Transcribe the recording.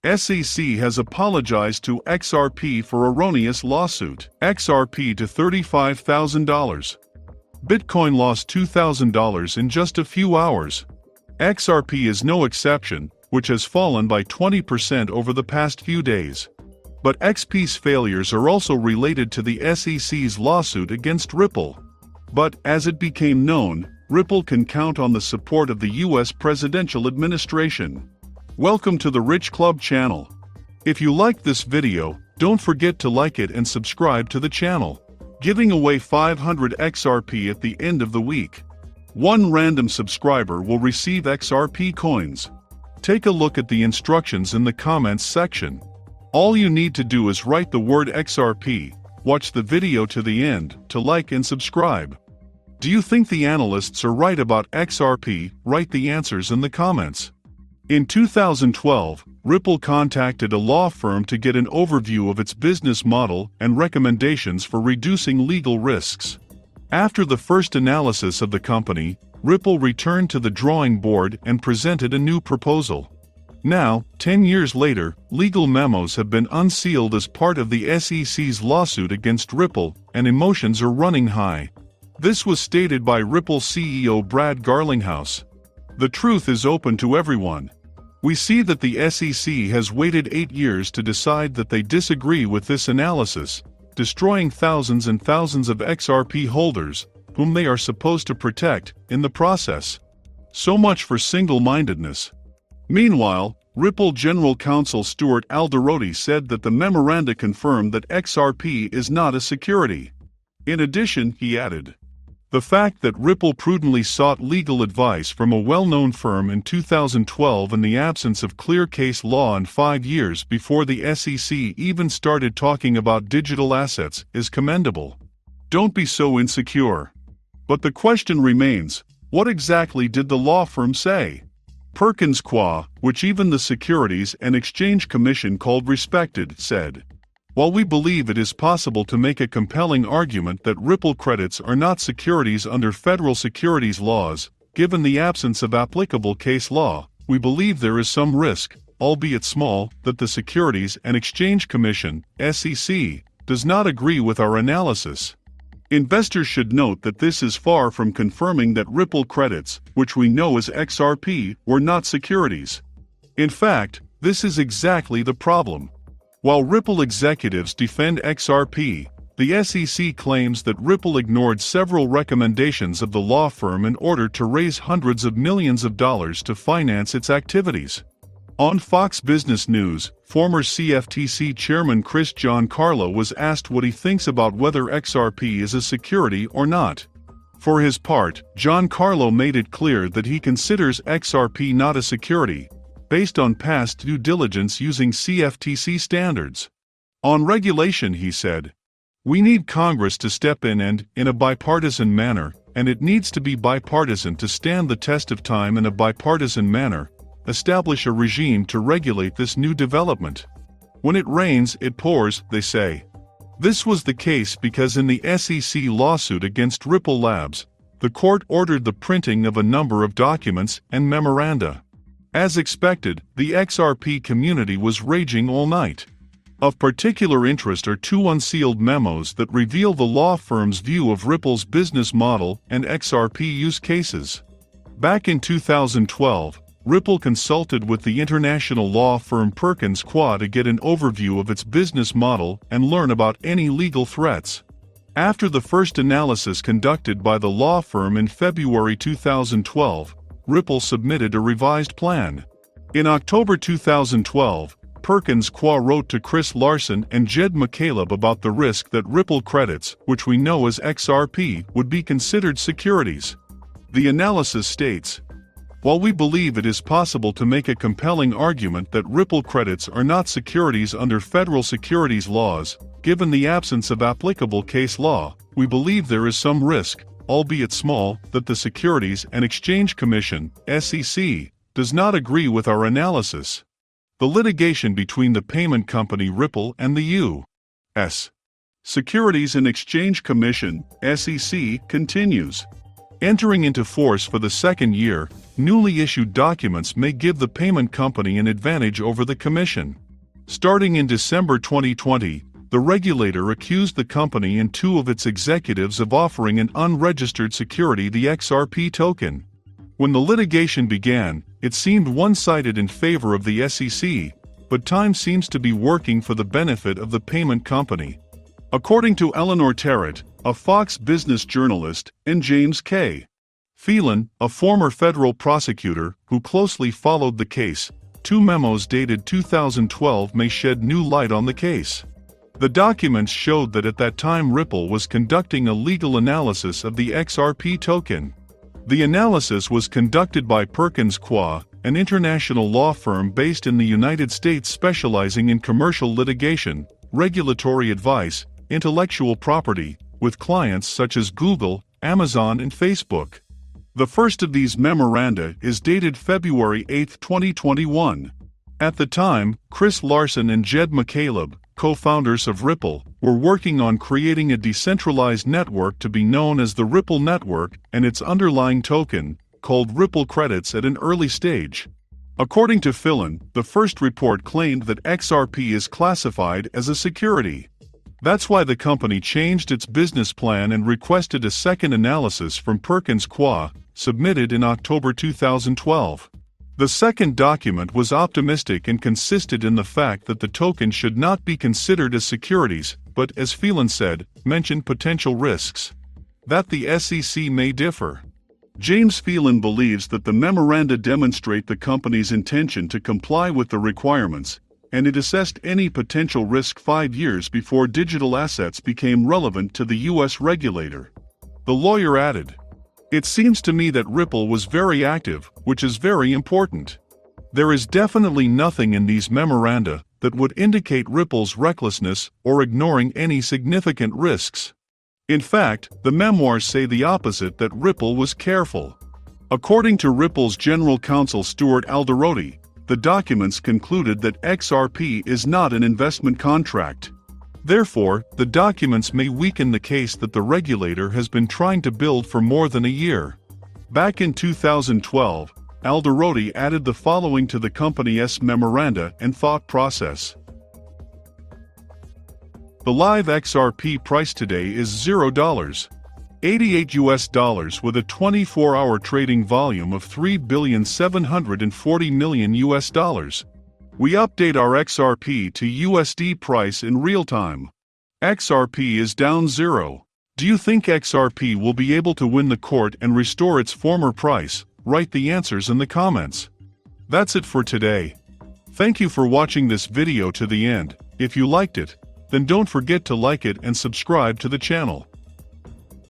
SEC has apologized to XRP for erroneous lawsuit. XRP to $35,000. Bitcoin lost $2,000 in just a few hours. XRP is no exception, which has fallen by 20% over the past few days. But XP's failures are also related to the SEC's lawsuit against Ripple. But, as it became known, Ripple can count on the support of the US presidential administration. Welcome to the Rich Club channel. If you liked this video, don't forget to like it and subscribe to the channel. Giving away 500 XRP at the end of the week. One random subscriber will receive XRP coins. Take a look at the instructions in the comments section. All you need to do is write the word XRP, watch the video to the end, to like and subscribe. Do you think the analysts are right about XRP? Write the answers in the comments. In 2012, Ripple contacted a law firm to get an overview of its business model and recommendations for reducing legal risks. After the first analysis of the company, Ripple returned to the drawing board and presented a new proposal. Now, 10 years later, legal memos have been unsealed as part of the SEC's lawsuit against Ripple, and emotions are running high. This was stated by Ripple CEO Brad Garlinghouse. The truth is open to everyone. We see that the SEC has waited 8 years to decide that they disagree with this analysis, destroying thousands and thousands of XRP holders, whom they are supposed to protect, in the process. So much for single-mindedness. Meanwhile, Ripple General Counsel Stuart Alderoty said that the memoranda confirmed that XRP is not a security. In addition, he added, the fact that Ripple prudently sought legal advice from a well-known firm in 2012 in the absence of clear case law and 5 years before the SEC even started talking about digital assets is commendable. Don't be so insecure. But the question remains, what exactly did the law firm say? Perkins Coie, which even the Securities and Exchange Commission called respected, said, while we believe it is possible to make a compelling argument that Ripple credits are not securities under federal securities laws, given the absence of applicable case law, we believe there is some risk, albeit small, that the Securities and Exchange Commission, SEC, does not agree with our analysis. Investors should note that this is far from confirming that Ripple credits, which we know as XRP, were not securities. In fact, this is exactly the problem. While Ripple executives defend XRP, the SEC claims that Ripple ignored several recommendations of the law firm in order to raise hundreds of millions of dollars to finance its activities. On Fox Business News, former CFTC Chairman Chris Giancarlo was asked what he thinks about whether XRP is a security or not. For his part, Giancarlo made it clear that he considers XRP not a security, based on past due diligence using CFTC standards. On regulation, he said, we need Congress to step in and, in a bipartisan manner, and it needs to be bipartisan to stand the test of time in a bipartisan manner, establish a regime to regulate this new development. When it rains, it pours, they say. This was the case because in the SEC lawsuit against Ripple Labs, the court ordered the printing of a number of documents and memoranda. As expected, the XRP community was raging all night. Of particular interest are 2 unsealed memos that reveal the law firm's view of Ripple's business model and XRP use cases. Back in 2012, Ripple consulted with the international law firm Perkins Coie to get an overview of its business model and learn about any legal threats. After the first analysis conducted by the law firm in February 2012, Ripple submitted a revised plan. In October 2012, Perkins Coie wrote to Chris Larson and Jed McCaleb about the risk that Ripple credits, which we know as XRP, would be considered securities. The analysis states, while we believe it is possible to make a compelling argument that Ripple credits are not securities under federal securities laws, given the absence of applicable case law, we believe there is some risk, albeit small, that the Securities and Exchange Commission, SEC, does not agree with our analysis. The litigation between the payment company Ripple and the U.S. Securities and Exchange Commission, SEC, continues. Entering into force for the second year, newly issued documents may give the payment company an advantage over the commission. Starting in December 2020, the regulator accused the company and two of its executives of offering an unregistered security, the XRP token. When the litigation began, it seemed one-sided in favor of the SEC, but time seems to be working for the benefit of the payment company. According to Eleanor Terrett, a Fox Business journalist, and James K. Phelan, a former federal prosecutor who closely followed the case, two memos dated 2012 may shed new light on the case. The documents showed that at that time Ripple was conducting a legal analysis of the XRP token. The analysis was conducted by Perkins Coie, an international law firm based in the United States specializing in commercial litigation, regulatory advice, intellectual property, with clients such as Google, Amazon, and Facebook. The first of these memoranda is dated February 8, 2021. At the time, Chris Larsen and Jed McCaleb, co-founders of Ripple, were working on creating a decentralized network to be known as the Ripple Network and its underlying token, called Ripple Credits, at an early stage. According to Phelan, the first report claimed that XRP is classified as a security. That's why the company changed its business plan and requested a second analysis from Perkins Coie, submitted in October 2012. The second document was optimistic and consisted in the fact that the token should not be considered as securities, but, as Phelan said, mentioned potential risks. That the SEC may differ. James Phelan believes that the memoranda demonstrate the company's intention to comply with the requirements, and it assessed any potential risk 5 years before digital assets became relevant to the U.S. regulator. The lawyer added, "It seems to me that Ripple was very active, which is very important. There is definitely nothing in these memoranda that would indicate Ripple's recklessness or ignoring any significant risks. In fact, the memoirs say the opposite, that Ripple was careful." According to Ripple's general counsel Stuart Alderoty, the documents concluded that XRP is not an investment contract. Therefore, the documents may weaken the case that the regulator has been trying to build for more than a year. Back in 2012, Alderoty added the following to the company's memoranda and thought process. The live XRP price today is $0.88 with a 24-hour trading volume of $3,740,000,000. We update our XRP to USD price in real time. XRP is down 0. Do you think XRP will be able to win the court and restore its former price? Write the answers in the comments. That's it for today. Thank you for watching this video to the end. If you liked it, then don't forget to like it and subscribe to the channel.